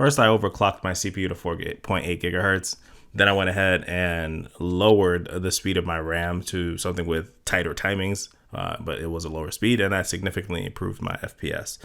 First, I overclocked my CPU to 4.8 gigahertz. Then I went ahead and lowered the speed of my RAM to something with tighter timings, but it was a lower speed, and that significantly improved my FPS.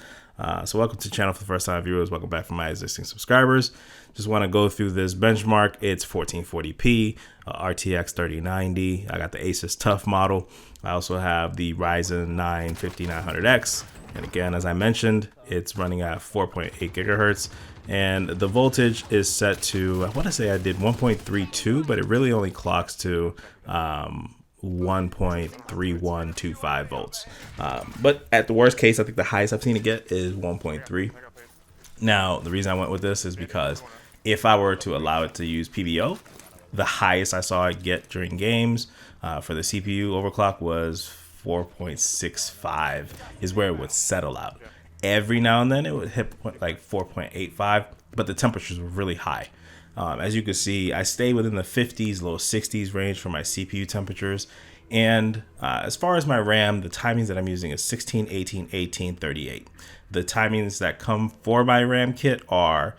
So welcome to the channel for the first time viewers. Welcome back from my existing subscribers. Just want to go through this benchmark. It's 1440p, RTX 3090. I got the Asus TUF model. I also have the RYZEN 9 5900X. And again, as I mentioned, it's running at 4.8 gigahertz. And the voltage is set to, I want to say I did 1.32, but it really only clocks to 1.3125 volts. But at the worst case, I think the highest I've seen it get is 1.3. Now, the reason I went with this is because if I were to allow it to use PBO, the highest I saw it get during games for the CPU overclock was 4.65 is where it would settle out. Every now and then it would hit like 4.85, but the temperatures were really high. As you can see, I stay within the 50s, low 60s range for my CPU temperatures. And as far as my RAM, the timings that I'm using is 16, 18, 18, 38. The timings that come for my RAM kit are,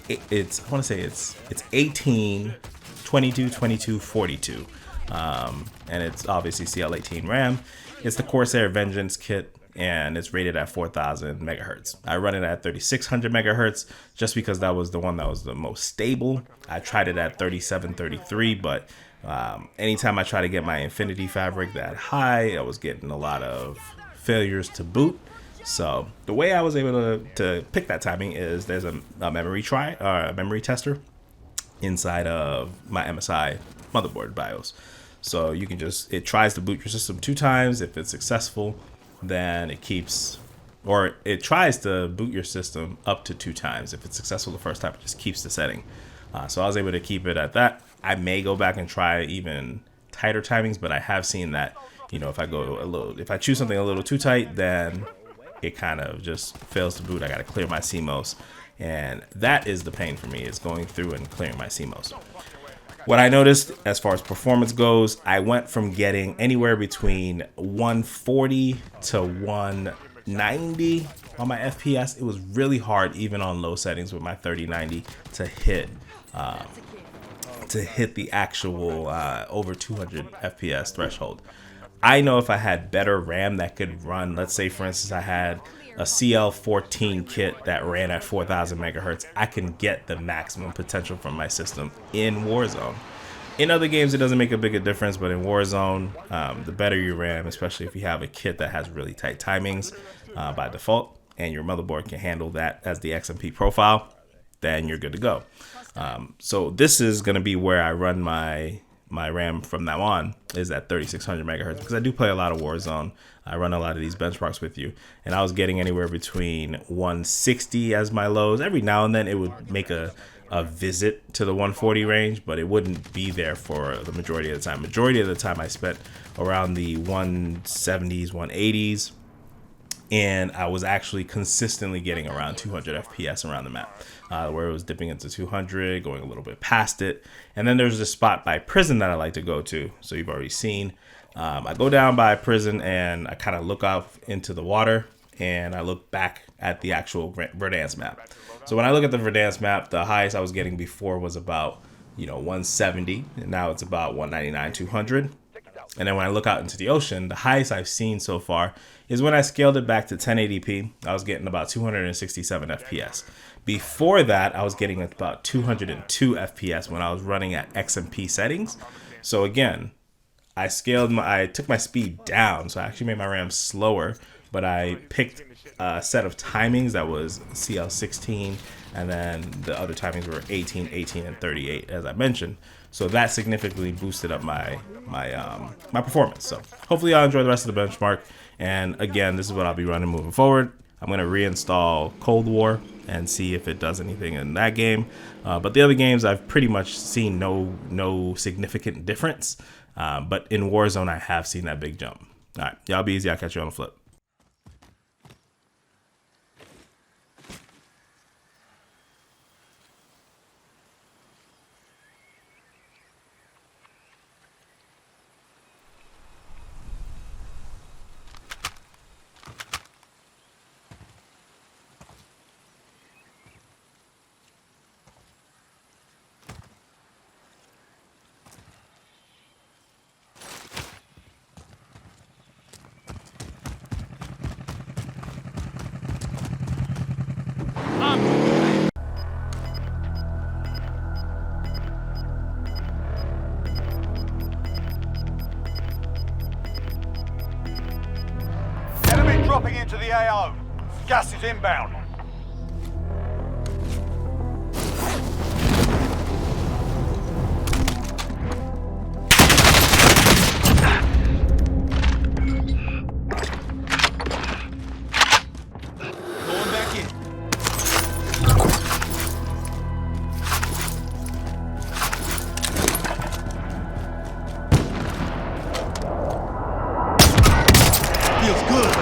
it's 18, 22, 22, 42. And it's obviously CL18 RAM. It's the Corsair Vengeance kit, and it's rated at 4,000 megahertz. I run it at 3,600 megahertz just because that was the one that was the most stable. I tried it at 37, 33, but anytime I try to get my Infinity Fabric that high, I was getting a lot of failures to boot. So the way I was able to pick that timing is there's a memory tester inside of my MSI motherboard BIOS. So you can it tries to boot your system 2 times. If it's successful, then it tries to boot your system up to 2 times. If it's successful the first time, it just keeps the setting. So I was able to keep it at that. I may go back and try even tighter timings, but I have seen that, if I choose something a little too tight, then it kind of just fails to boot. I got to clear my CMOS, and that is the pain for me, is going through and clearing my CMOS. What I noticed as far as performance goes, I went from getting anywhere between 140 to 190 on my FPS. It was really hard, even on low settings with my 3090, to hit the actual over 200 FPS threshold. I know if I had better RAM that could run, let's say for instance I had a CL14 kit that ran at 4,000 megahertz, I can get the maximum potential from my system in Warzone. In other games, it doesn't make a big difference, but in Warzone, the better your RAM, especially if you have a kit that has really tight timings by default, and your motherboard can handle that as the XMP profile, then you're good to go. So this is going to be where I run my RAM from now on, is at 3,600 megahertz, because I do play a lot of Warzone. I run a lot of these benchmarks with you, and I was getting anywhere between 160 as my lows. Every now and then it would make a visit to the 140 range, but it wouldn't be there for the majority of the time. Majority of the time I spent around the 170s, 180s, and I was actually consistently getting around 200 FPS around the map, where it was dipping into 200, going a little bit past it. And then there's this spot by prison that I like to go to, so you've already seen. I go down by prison and I kind of look out into the water, and I look back at the actual Verdansk map. So when I look at the Verdansk map, the highest I was getting before was about 170, and now it's about 199, 200. And then when I look out into the ocean, the highest I've seen so far is when I scaled it back to 1080p. I was getting about 267 FPS. Before that, I was getting about 202 FPS when I was running at XMP settings. So again, I took my speed down, so I actually made my RAM slower, but I picked a set of timings that was CL16, and then the other timings were 18, 18, and 38, as I mentioned. So that significantly boosted up my performance. So hopefully y'all enjoy the rest of the benchmark. And again, this is what I'll be running moving forward. I'm going to reinstall Cold War and see if it does anything in that game. But the other games, I've pretty much seen no significant difference. But in Warzone, I have seen that big jump. All right, y'all be easy. I'll catch you on the flip. Gas is inbound. Going back in. Feels good.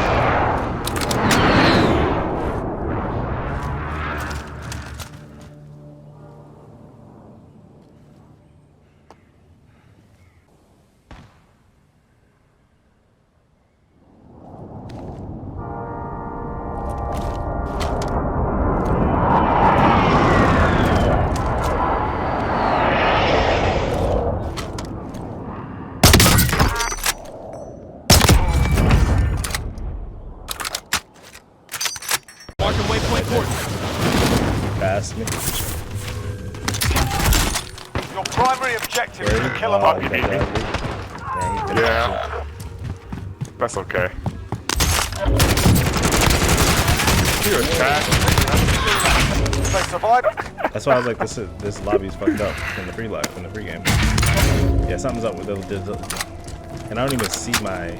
Marking waypoint coordinates. Pass me. Your primary objective is to kill him Oh, up. okay, yeah, he Yeah. That's okay. You attack. They survived. That's why I was like, this lobby's fucked up in the pregame. Yeah, something's up with those. And I don't even see my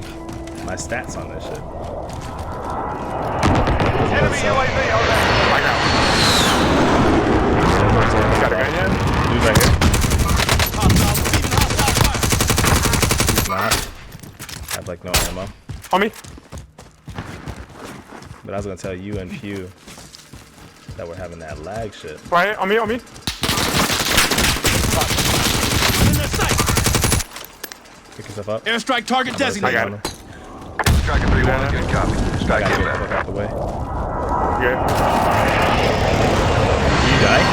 stats on this shit. Enemy UAV overhead. I got a gun yet? Dude right here. Hostile, receiving hostile fire. He's not. I have like no ammo. On me. But I was gonna tell you and Pew that we're having that lag shit. Right here. On me. On me. In their sight. Pick yourself up. Airstrike target I designated. got it. Striker 3-1, good copy. I Strike gotta get the inbound. fuck out the way. Good. You die?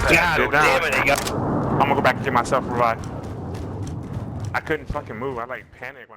Got it. Down. I'm gonna go back and get myself revived. I couldn't fucking move. I like panicked when I